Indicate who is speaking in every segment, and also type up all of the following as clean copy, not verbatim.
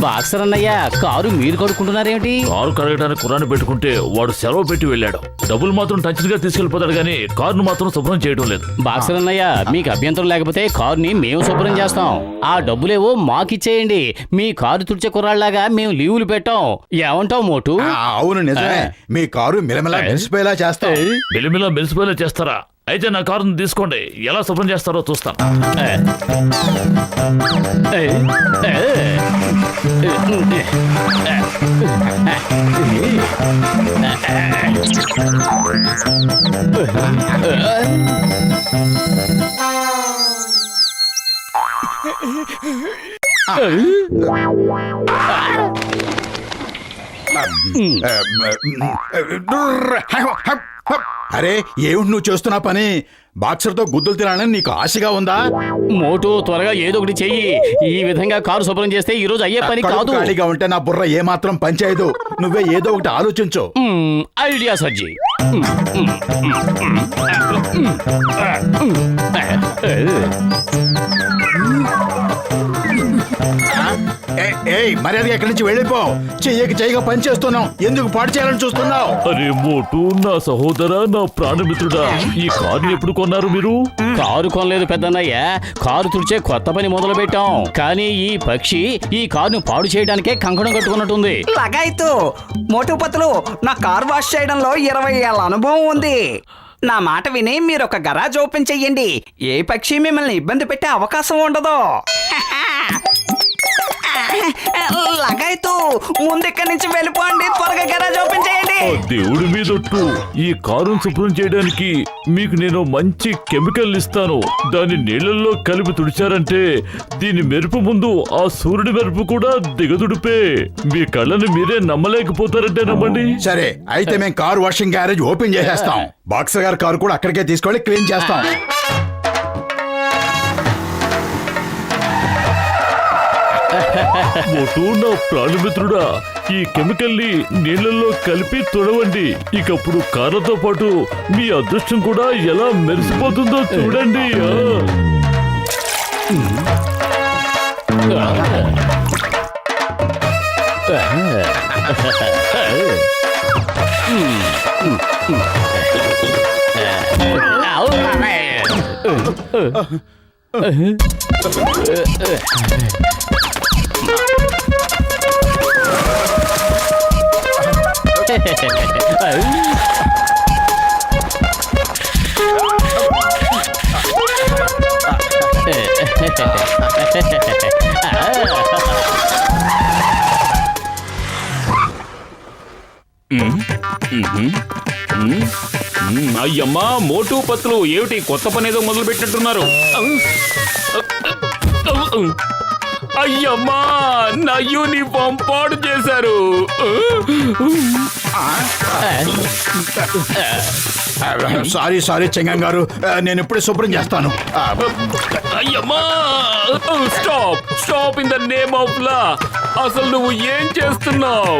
Speaker 1: Boxer అన్నయ్య, car మీరు కడుక్కుంటున్నారేమిటి?
Speaker 2: Car కడగడానికి కుర్రాన్ని పెట్టుకుంటే వాడు సెలవు పెట్టి వెళ్ళాడు. డబ్బులు మాత్రం టంచన్గా తీసుకెళ్లిపోతాడు కానీ కారును మాత్రం శుభ్రం చేయడం లేదు.
Speaker 1: బాక్సర్ అన్నయ్య, మీకు అభ్యంతరం లేకపోతే కారుని మేము శుభ్రం చేస్తాం. ఆ డబ్బులేవో మాకిచ్చేయండి. మీ కారు తుడిచే కుర్రాళ్ళలాగా మేము లీవులు పెట్టాం. ఏమంటావు మోటు?
Speaker 3: అవును నిజమే, మీ కారు మిలమిలా మెరిసిపోయేలా చేస్తాం.
Speaker 2: మెలిమిలా మెలిసిపోయేలా చేస్తారా? అయితే నా కారును తీసుకోండి, ఎలా శుభ్రం చేస్తారో చూస్తాను.
Speaker 3: అరే ఏమిటి నువ్వు చేస్తున్నా పని? బాక్సర్ తో గుద్దులు తినాలని నీకు ఆశగా ఉందా?
Speaker 1: మోటు, త్వరగా ఏదో ఒకటి చెయ్యి. ఈ విధంగా కారు శుభ్రం చేస్తే ఈ రోజు అయ్యే పని కాదు.
Speaker 3: ఖాళీగా ఉంటే నా బుర్ర ఏమాత్రం పనిచేయదు. నువ్వే ఏదో ఒకటి ఆలోచించు.
Speaker 1: ఐడియా సజ్జి.
Speaker 3: మర్యాదగా ఎక్కడి నుంచి వెళ్ళిపో. చెయ్యగా పని చేస్తున్నావు, ఎందుకు పాడు చేయాలని చూస్తున్నావు?
Speaker 2: అరే మోటు, నా సహోదరా, నా ప్రాణమిత్రుడా, ఈ కారు ఎప్పుడు కొన్నారు మీరు?
Speaker 1: కారు కొనలేదు పెద్దన్నయ్య, కారు తుడిచే కొత్త పని మొదలు పెట్టాం. కానీ ఈ పక్షి ఈ కారును పాడు చేయడానికే కంకణం కట్టుకున్నట్టుంది.
Speaker 4: లగాయితూ మోటు పత్తులు, నా కార్ వాష్ చేయడంలో 20 ఏళ్ల అనుభవం ఉంది. నా మాట విని మీరు ఒక గరాజ్ ఓపెన్ చెయ్యండి. ఏ పక్షి మిమ్మల్ని ఇబ్బంది పెట్టే అవకాశం ఉండదు. లగాయితూ ముందెక్కడి నుంచి వెళ్ళిపోండి, త్వరగా గరాజ్ ఓపెన్ చేయండి.
Speaker 2: దేవుడి మీదొట్టు, ఈ కారును శుభ్రం చేయడానికి మీకు నేను మంచి కెమికల్ ఇస్తాను. దాన్ని నీళ్ళల్లో కలిపి తుడిచారంటే దీని మెరుపు ముందు ఆ సూర్యుడి మెరుపు కూడా దిగదుడిపే. మీ కళ్ళని మీరే నమ్మలేకపోతారంటే నమ్మండి.
Speaker 3: సరే, అయితే మేము కారు వాషింగ్ గ్యారేజ్ ఓపెన్ చేసేస్తాం. బాక్సర్ గారి కారు కూడా అక్కడికే తీసుకెళ్ళి క్లీన్ చేస్తాం.
Speaker 2: మోటు, నా ప్రాణమిత్రుడా, ఈ కెమికల్ ని నీళ్లలో కలిపి తుడవండి. ఇకప్పుడు కార్లతో పాటు మీ అదృష్టం కూడా ఎలా మెరిసిపోతుందో చూడండి.
Speaker 5: అయ్యమ్మా, మోటు పత్తులు ఏమిటి కొత్త పని ఏదో మొదలు పెట్టినట్టున్నారు? అయ్యమ్మా, నా యూనిఫామ్ పాడు చేశారు.
Speaker 3: సారీ చెంగం గారు, నేను ఇప్పుడే శుభ్రం చేస్తాను.
Speaker 5: అయ్యమ్మా, stop in the name of law. అసలు నువ్వు ఏం చేస్తున్నావు?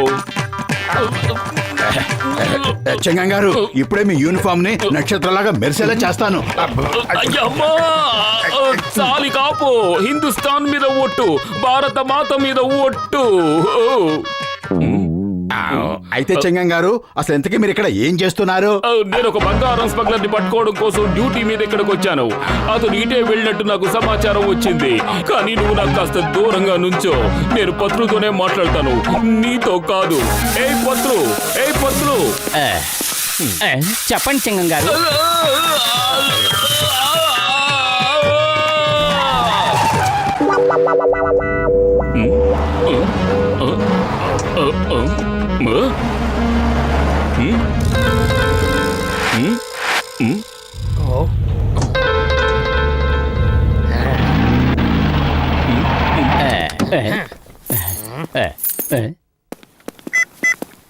Speaker 3: చెంగం గారు, ఇప్పుడే మీ యూనిఫామ్ ని నక్షత్రలాగా మెరిసేలా చేస్తాను.
Speaker 5: అయ్యమ్మా, చాలి కాపు. హిందుస్థాన్ మీద ఒట్టు, భారత మాత మీద ఒట్టు.
Speaker 3: అయితే చెంగం గారు, అసలు ఎంతకీ మీరు ఇక్కడ ఏం చేస్తున్నారు?
Speaker 5: నేను ఒక బంగారం స్మగ్లర్ ని పట్టుకోవడం కోసం డ్యూటీ మీద ఇక్కడికి వచ్చాను. అతను ఇటే వెళ్ళినట్టు నాకు సమాచారం వచ్చింది. కానీ నువ్వు నాకు కాస్త దూరంగా నుంచో. నేను పత్రుతోనే మాట్లాడతాను, నీతో కాదు. ఏ పత్రు,
Speaker 1: చెప్పండి సింగం గారు.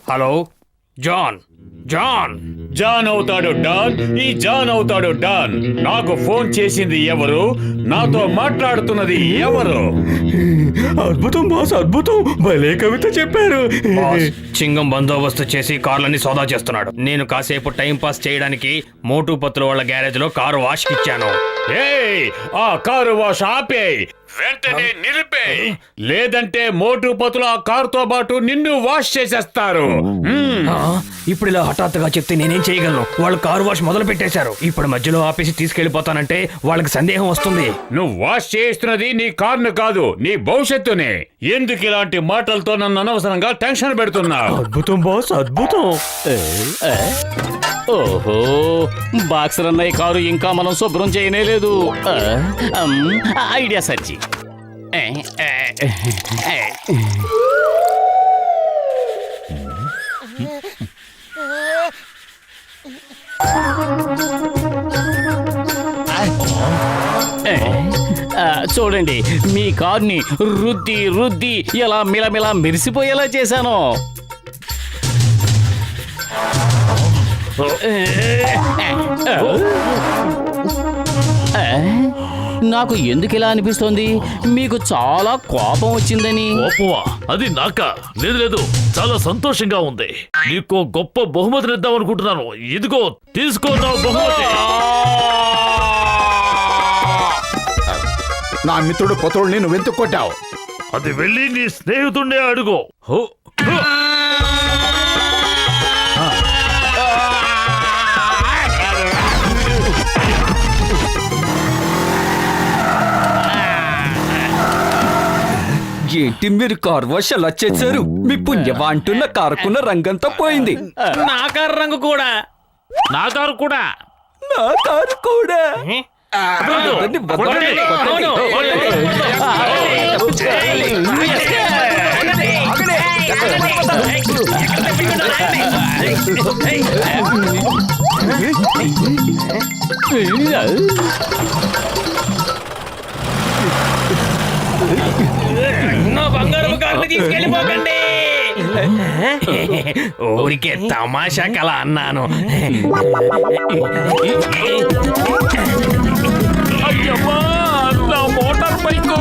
Speaker 6: హలో, జాన్ అవుతాడు డాన్. ఈ జాన్ అవుతాడు డాన్. నాకు ఫోన్ చేసింది ఎవరు? నాతో మాట్లాడుతున్నది ఎవరు?
Speaker 7: అద్భుతం బాస్, అద్భుతం. భలే కవిత చెప్పారు.
Speaker 6: చింగం బందోబస్తు చేసి కార్లన్నీ సోదా చేస్తున్నాడు. నేను కాసేపు టైం పాస్ చేయడానికి మోటు పత్తుల వాళ్ళ గ్యారేజ్ లో కారు వాష్ కిచ్చాను. ఆ కారు వాష్ ఆపే. వెంటనే నిలిపే, లేదంటే మోటు పతులు ఆ కారుతో పాటు నిన్ను వాష్ చేసేస్తారు.
Speaker 7: ఇప్పుడు ఇలా హఠాత్తుగా చెప్తే నేనేం చేయగలను? వాళ్ళు కారు వాష్ మొదలు పెట్టేశారు. ఇప్పుడు మధ్యలో ఆపేసి తీసుకెళ్లిపోతానంటే వాళ్ళకి సందేహం వస్తుంది.
Speaker 6: నువ్వు వాష్ చేస్తున్నది నీ కారును కాదు, నీ భవిష్యత్తునే. ఎందుకు ఇలాంటి మాటలతో నన్ను అనవసరంగా టెన్షన్ పెడుతున్నావు?
Speaker 7: అద్భుతం బాస్, అద్భుతం.
Speaker 1: ఓహో, బాక్సర్ అన్నయ్య కారు ఇంకా మనం శుభ్రం చేయనేలేదు. ఐడియా సచ్చి. చూడండి, మీ కార్ని రుద్ది రుద్ది ఎలా మిలమిలా మెరిసిపోయేలా చేశాను. నాకు ఎందుకు ఇలా అనిపిస్తోంది? మీకు చాలా కోపం వచ్చిందని.
Speaker 2: కోపమా? అది నాకా? లేదు లేదు, చాలా సంతోషంగా ఉంది. నీకు గొప్ప బహుమతిని ఇద్దాం అనుకుంటున్నాను. ఇదిగో తీసుకో నా బహుమతి.
Speaker 3: నా మిత్రుడు పొతుల్ని నువ్వెందుకు కొట్టావు?
Speaker 2: అది వెళ్ళి నీ స్నేహితుడినే అడుగు.
Speaker 4: ఏంటి మీరు కార్ వాష్ ఎలా చేశారు? మీ పుణ్యమా అంటున్న కారుకున్న రంగంతా పోయింది.
Speaker 1: నా కారు రంగు కూడా.
Speaker 2: నా కారు కూడా.
Speaker 4: నా కారు కూడా. వదలండి, వదలండి, వదలండి.
Speaker 7: నా బంగారు కార్ని తీసుకెళ్ళిపోకండి. ఊరికే తమాషా కల అన్నాను.
Speaker 5: అయ్యమ్మా, నా మోటార్ బైకు.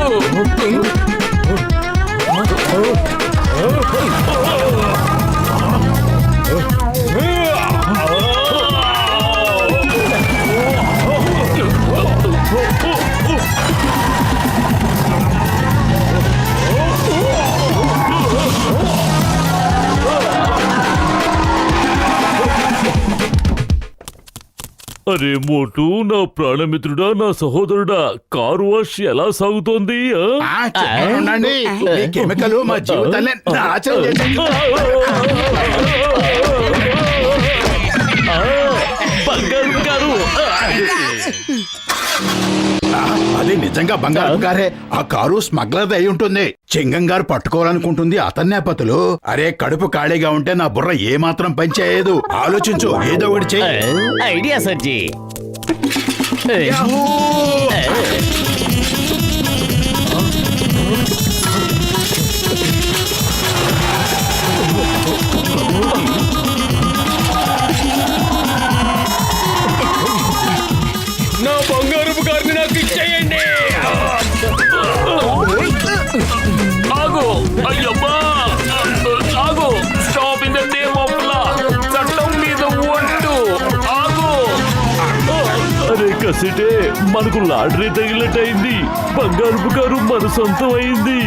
Speaker 2: అరే మోటు, నా ప్రాణమిత్రుడా, నా సహోదరుడా, కారు వాష్ ఎలా సాగుతోంది?
Speaker 3: చెప్పండి ఉండండి. ఈ కెమికల్ మా జీవితాన్ని నాశనం చేసేసింది.
Speaker 2: బంగారు కారు.
Speaker 3: అది నిజంగా బంగారు కారే. ఆ కారు స్మగ్లర్ అయి ఉంటుంది. చింగం గారు పట్టుకోవాలనుకుంటుంది అతన్నే పతులు. అరే, కడుపు ఖాళీగా ఉంటే నా బుర్ర ఏ మాత్రం పనిచేయదు. ఆలోచించు, ఏదో ఒకటి చెయ్యి.
Speaker 1: ఐడియా సజ్జీ.
Speaker 7: నా బంగారు కార్ని నాకు ఇచ్చేయండి.
Speaker 5: ఆగు, అయ్యమ్మా, ఆగు. Stop in the name of లా. చట్టం మీద ఒట్టు. ఆగు.
Speaker 2: అరే కసిటే, మనకు లాటరీ తగిలినట్టయింది. బంగారు కారు మన సొంతం అయింది.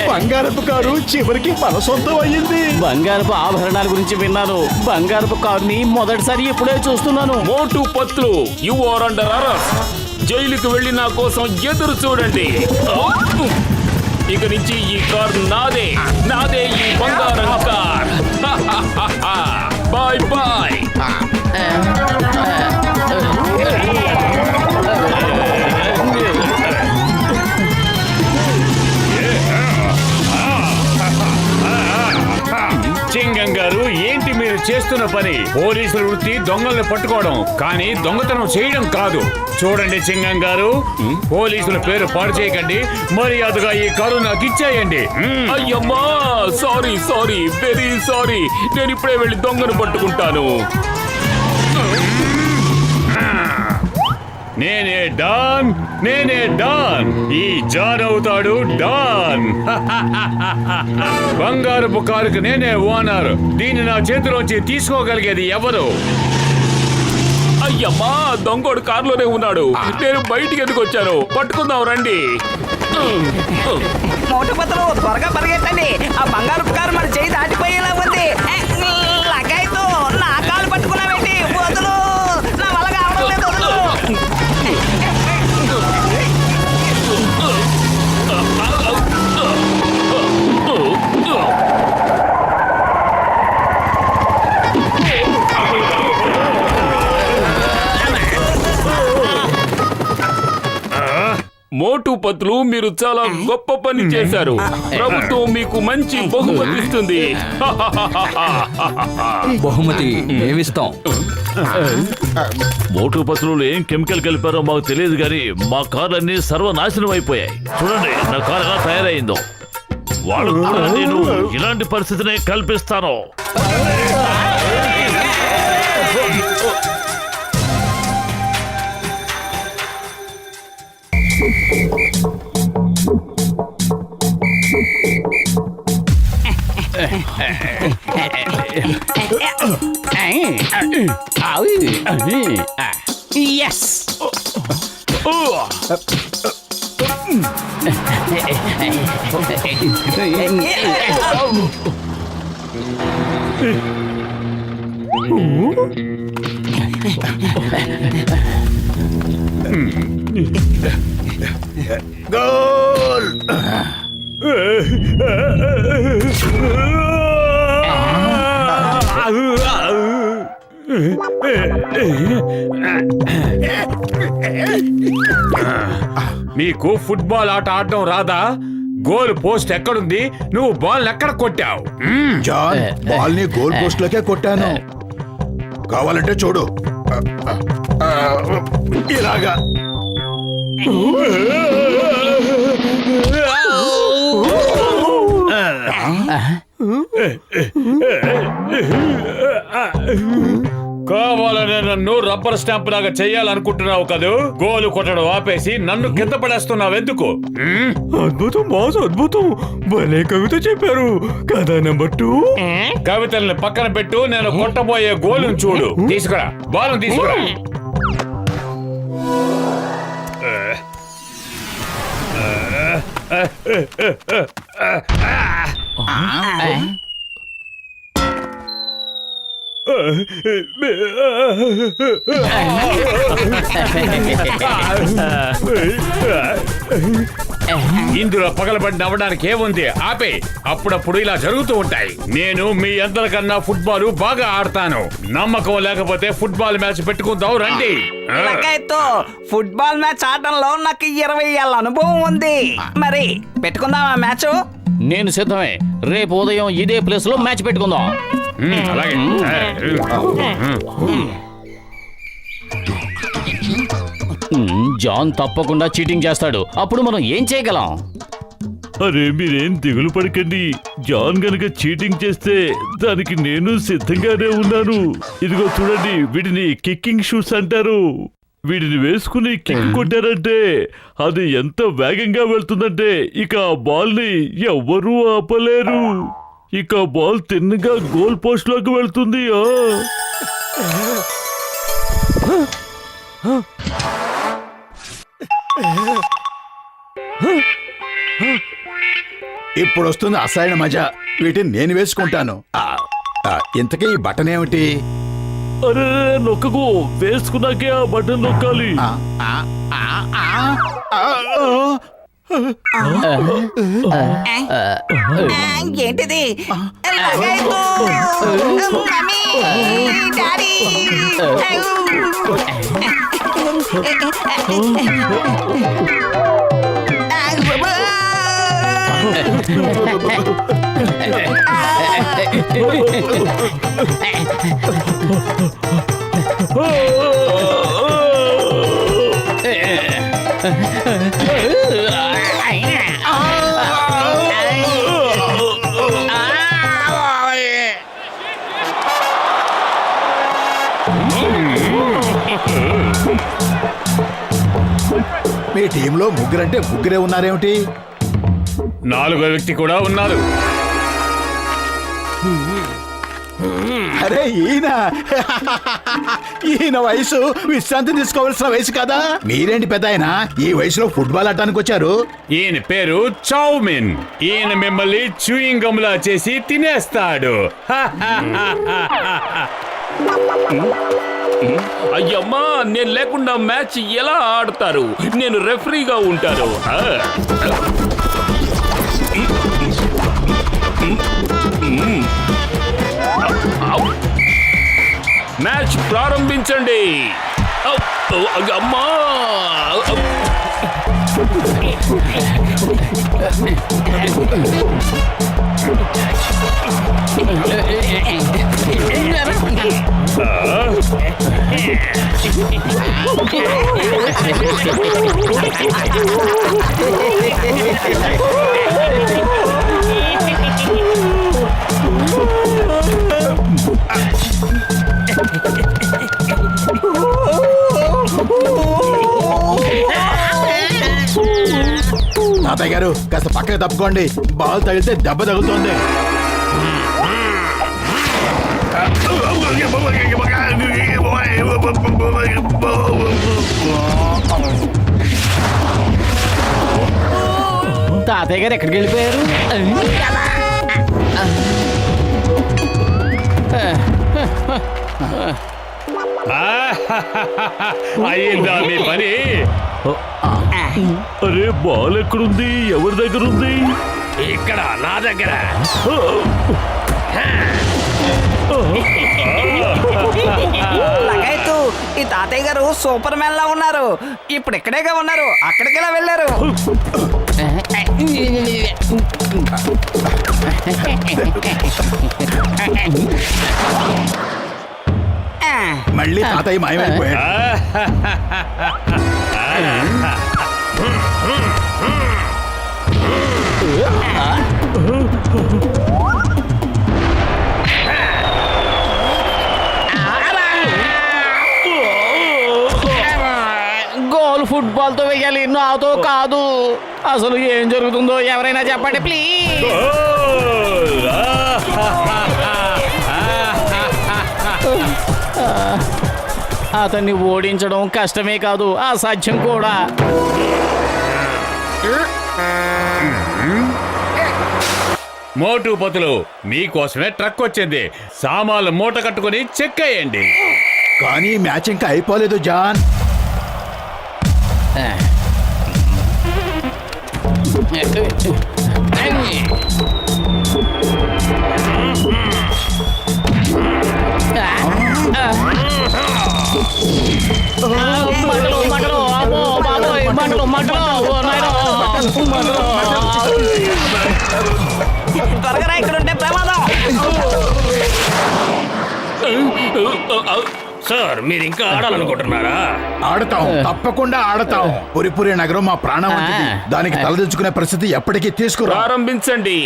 Speaker 3: బంగారపు కారు చివరికి మన సొంతం అయ్యింది.
Speaker 1: బంగారపు ఆభరణాల గురించి విన్నాను. బంగారపు కారుని మొదటిసారి ఇప్పుడే చూస్తున్నాను.
Speaker 5: మోటు Patlu, you are under arrest. జైలుకు వెళ్ళి నా కోసం ఎదురు చూడండి. ఇక నుంచి ఈ కార్ నాదే. నాదే ఈ బంగారం కార్. Bye bye.
Speaker 6: చింగం గారు, ఏంటి మీరు చేస్తున్న పని. పోలీసుల వృత్తి దొంగల్ని పట్టుకోవడం, కానీ దొంగతనం చేయడం కాదు. చూడండి సింగం గారు, పోలీసుల పేరు పాడు చేయకండి, మర్యాదగా ఈ కారు నాకు ఇచ్చేయండి.
Speaker 5: అయ్యమ్మా, సారీ సారీ, వెరీ సారీ. నేను ఇప్పుడే వెళ్ళి దొంగను పట్టుకుంటాను.
Speaker 6: నేనే డాన్, నేనే డాన్. ఈ జాన్ అవుతాడు డాన్. బంగారపు కారుకు నేనే ఓనర్. దీన్ని నా చేతిలోంచి తీసుకోగలిగేది ఎవరు?
Speaker 5: అయ్యమ్మా, దొంగోడు కారులోనే ఉన్నాడు. నేను బయటికి ఎందుకు వచ్చాను? పట్టుకుందాం రండి.
Speaker 4: మోటు పత్తులు త్వరగా పరిగెట్టండి. ఆ బంగారు కారు మన చేయి దాటిపోయేలా ఉంది. లగాయితో నా కాలు పట్టుకున్నావేంటి? వదులు, నా వల్ల కావడం లేదు, వదులు.
Speaker 5: మోటు పత్రులు, మీరు చాలా గొప్ప పని చేశారు. ప్రభుత్వం మీకు మంచి బహుమతి ఇస్తుంది.
Speaker 7: బహుమతి మేమిస్తాం.
Speaker 2: మోటు పత్రులు ఏం కెమికల్ కలిపారో మాకు తెలియదు, కానీ మా కార్లన్నీ సర్వనాశనం అయిపోయాయి. చూడండి నా కారు ఎలా తయారైందో. వాళ్ళు కూడా నేను ఇలాంటి పరిస్థితిని కల్పిస్తాను.
Speaker 1: ఎస్.
Speaker 3: గోల్!
Speaker 6: మీకు ఫుట్బాల్ ఆట ఆడడం రాదా? గోల్ పోస్ట్ ఎక్కడుంది? నువ్వు బాల్ ఎక్కడ కొట్టావు?
Speaker 3: జాన్, బాల్ ని గోల్ పోస్ట్ లోకే కొట్టాను. కావాలంటే చూడు, ఇలాగా.
Speaker 6: కావాలనే నన్ను రబ్బర్ స్టాంప్ లాగా చెయ్యాలనుకుంటున్నావు కదూ? గోలు కొట్టడం ఆపేసి నన్ను కింద పడేస్తున్నావు ఎందుకు?
Speaker 7: అద్భుతం బాస్, అద్భుతం. భలే కవిత చెప్పారు. కథ నెంబర్ 2.
Speaker 6: కవితల్ని పక్కన పెట్టు, నేను కొట్టబోయే గోలును చూడు. తీసుకురా, బాల్ తీసుకురా. ఇందులో పగలబడి నవ్వడానికి ఏముంది? ఆపే. అప్పుడప్పుడు ఇలా జరుగుతూ ఉంటాయి. నేను మీ అందరికన్నా ఫుట్బాల్ బాగా ఆడతాను. నమ్మకం లేకపోతే ఫుట్బాల్ మ్యాచ్ పెట్టుకుందాం రండి.
Speaker 4: లగాయితో ఫుట్బాల్ మ్యాచ్ ఆడడంలో నాకు 20 ఏళ్ళ అనుభవం ఉంది. మరి పెట్టుకుందామా మ్యాచ్?
Speaker 1: నేను సిద్ధమే. రేపు ఉదయం ఇదే ప్లేస్ లో మ్యాచ్ పెట్టుకుందాం.
Speaker 6: అలాగే.
Speaker 1: జాన్ తప్పకుండా చీటింగ్ చేస్తాడు. అప్పుడు మనం ఏం చేయగలం?
Speaker 2: అరే మీరేం దిగులు పడకండి. జాన్ గనుక చీటింగ్ చేస్తే దానికి నేను సిద్ధంగానే ఉన్నాను. ఇదిగో చూడండి, వీటిని కిక్కింగ్ షూస్ అంటారు. వీటిని వేసుకుని కిక్ కొట్టారంటే అది ఎంత వేగంగా వెళ్తుందంటే ఇక ఆ బాల్ ని ఎవ్వరూ ఆపలేరు. ఇక బాల్ తిన్నగా గోల్ పోస్ట్ లోకి వెళ్తుంది.
Speaker 3: ఇప్పుడు వస్తుంది అసలైన మజా. వీటిని నేను వేసుకుంటాను. ఇంతకీ ఈ బటన్ ఏమిటి?
Speaker 2: అరే నొక్కకు, వేసుకున్నాకే ఆ బటన్ నొక్కాలి.
Speaker 4: ఏంటిది? లగాయితో, మమ్మీ, డాడీ.
Speaker 3: మీ టీంలో ముగ్గురంటే ముగ్గురే ఉన్నారేమిటి?
Speaker 6: 4వ వ్యక్తి కూడా ఉన్నారు.
Speaker 3: అరే ఈయన వయసు విశ్రాంతి తీసుకోవాల్సిన వయసు కదా. మీరేంటి పెద్ద ఆయన ఈ వయసులో ఫుట్బాల్ ఆడటానికి వచ్చారు?
Speaker 6: ఈయన పేరు చౌమిన్. ఈయన మిమ్మల్ని చూయింగ్ గమ్లా చేసి తినేస్తాడు.
Speaker 5: అయ్యమ్మా, నేను లేకుండా మ్యాచ్ ఎలా ఆడతారు? నేను రెఫరీగా ఉంటాను. మ్యాచ్ ప్రారంభించండి. అమ్మా,
Speaker 3: తాతయ్య గారు కాస్త పక్కకి తప్పుకోండి. బాల్ తగిలితే దెబ్బ తగులుతోంది.
Speaker 1: తాతయ్య గారు ఎక్కడికి వెళ్ళిపోయారు?
Speaker 6: అయ్యిందా మీ పని?
Speaker 2: అరే బాల్ ఎక్కడుంది? ఎవరి దగ్గర ఉంది?
Speaker 7: ఇక్కడ నా దగ్గర.
Speaker 4: లగైతు, ఈ తాతయ్య గారు సూపర్ మ్యాన్ లా ఉన్నారు. ఇప్పుడు ఇక్కడేగా ఉన్నారు, అక్కడికెలా వెళ్ళారు?
Speaker 3: మళ్ళీ తాతయ్య మాయమైపోయాడు.
Speaker 1: గోల్ ఫుట్బాల్ తో వేయాలి, నాతో కాదు. అసలు ఏం జరుగుతుందో ఎవరైనా చెప్పండి ప్లీజ్. అతన్ని ఓడించడం కష్టమే కాదు, అసాధ్యం కూడా.
Speaker 6: మోటు పతులు, మీకోసమే ట్రక్ వచ్చింది. సామాన్లు మూట కట్టుకుని చెక్ అయ్యండి.
Speaker 3: కానీ మ్యాచ్ ఇంకా అయిపోలేదు జాన్.
Speaker 4: త్వరగా ఇక్కడ ఉంటే ప్రమాదం.
Speaker 7: సార్, మీరు ఇంకా ఆడాలనుకుంటున్నారా?
Speaker 3: ఆడతాం, తప్పకుండా ఆడతాం. పురిపురి నగరం మా ప్రాణం వంటిది. దానికి తలదించుకునే పరిస్థితి ఎప్పటికీ తీసుకురా.
Speaker 5: ప్రారంభించండి.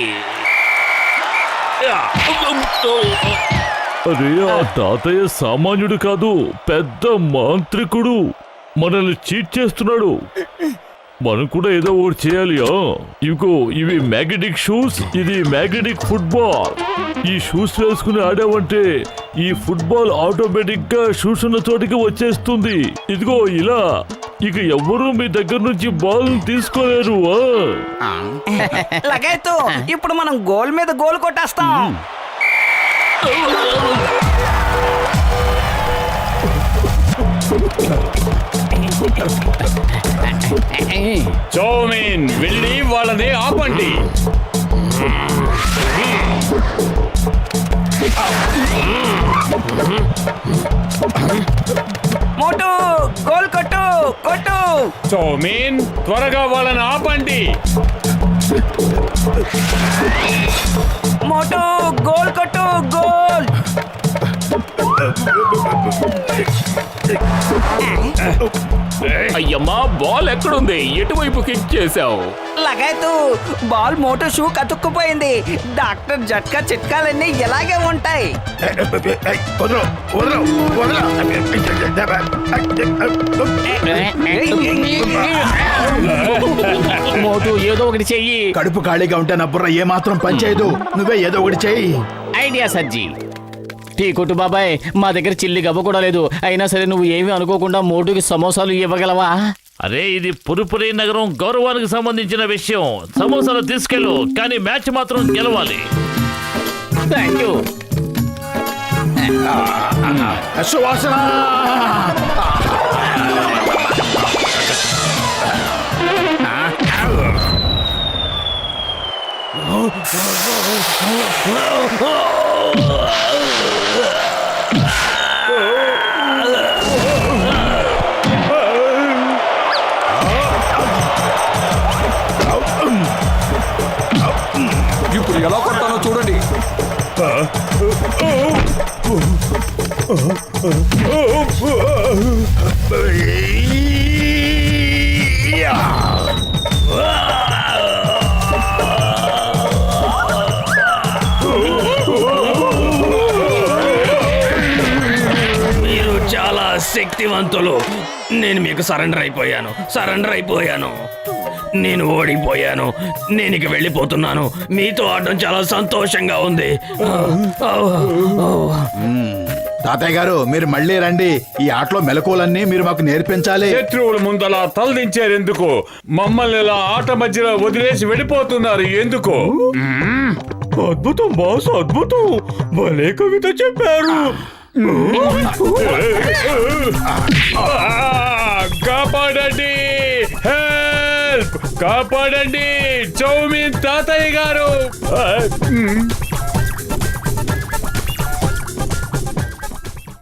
Speaker 2: అరే ఆ తాతయ్య సామాన్యుడు కాదు, పెద్ద మాంత్రికుడు. మనల్ని చీట్ చేస్తున్నాడు. మనం కూడా ఏదో ఒకటి చేయాలి. ఇంకో ఇవి మ్యాగ్నెటిక్ షూస్, ఇది మ్యాగ్నెటిక్ ఫుట్బాల్. ఈ షూస్ వేసుకుని ఆడావంటే ఈ ఫుట్బాల్ ఆటోమేటిక్ గా షూస్ ఉన్న చోటికి వచ్చేస్తుంది. ఇదిగో ఇలా. ఇక ఎవ్వరూ మీ దగ్గర నుంచి బాల్ తీసుకోలేరు.
Speaker 4: లగైతు, ఇప్పుడు మనం గోల్ మీద గోల్ కొట్టేస్తాం.
Speaker 6: చౌమిన్, వెళ్ళి వాళ్ళని ఆపండి.
Speaker 4: మోటు, గోల్ కొట్టు కొట్టు.
Speaker 6: చౌమిన్, త్వరగా వాళ్ళని ఆపండి.
Speaker 4: మోటు గోల్ కొట్టు, గోల్.
Speaker 5: అయ్యమ్మా బాల్ ఎక్కడుంది? ఎటువైపు కిక్ చేశావు?
Speaker 4: లగాయతు బాల్ మోటు షూ కతుక్కుపోయింది. డాక్టర్ జట్కా చిట్కాలన్నీ ఇలాగే ఉంటాయి.
Speaker 3: వదలు వదలు వదలు.
Speaker 1: మోటు ఏదో ఒకటి చెయ్యి.
Speaker 3: కడుపు ఖాళీగా ఉంటే నా బుర్ర ఏమాత్రం పనిచేయదు. నువ్వే ఏదో ఒకటి చెయ్యి.
Speaker 1: ఐడియా సజ్జీ. టీ కొట్టు బాబాయ్, మా దగ్గర చిల్లి గవ్వ కూడా లేదు. అయినా సరే నువ్వు ఏమీ అనుకోకుండా మోటుకి సమోసాలు ఇవ్వగలవా?
Speaker 2: అరే ఇది పురుపురి నగరం గౌరవానికి సంబంధించిన విషయం. సమోసాలు తీసుకెళ్ళు, కానీ మ్యాచ్ మాత్రం గెలవాలి.
Speaker 1: Thank you.
Speaker 3: సువాసన.
Speaker 8: ఇప్పుడు ఎలా కొట్టాలో చూడండి.
Speaker 7: మీరు చాలా శక్తివంతులు. నేను మీకు సరెండర్ అయిపోయాను. నేను ఓడిపోయాను. నేను ఇక వెళ్ళిపోతున్నాను. మీతో ఆడడం చాలా సంతోషంగా ఉంది.
Speaker 3: తాతయ్య గారు మీరు మళ్ళీ రండి. ఈ ఆటలో మెలకువలన్నీ మీరు మాకు నేర్పించాలి.
Speaker 6: శత్రువుల ముందలా తలదించారు ఎందుకు? మమ్మల్ని ఇలా ఆట మధ్యలో వదిలేసి వెళ్ళిపోతున్నారు ఎందుకు? అద్భుతం బాస్, అద్భుతం. భలే కవిత చెప్పారు. కాపాడండి, హెల్ప్! కాపాడండి, చౌమీన్ తాతయ్య గారు.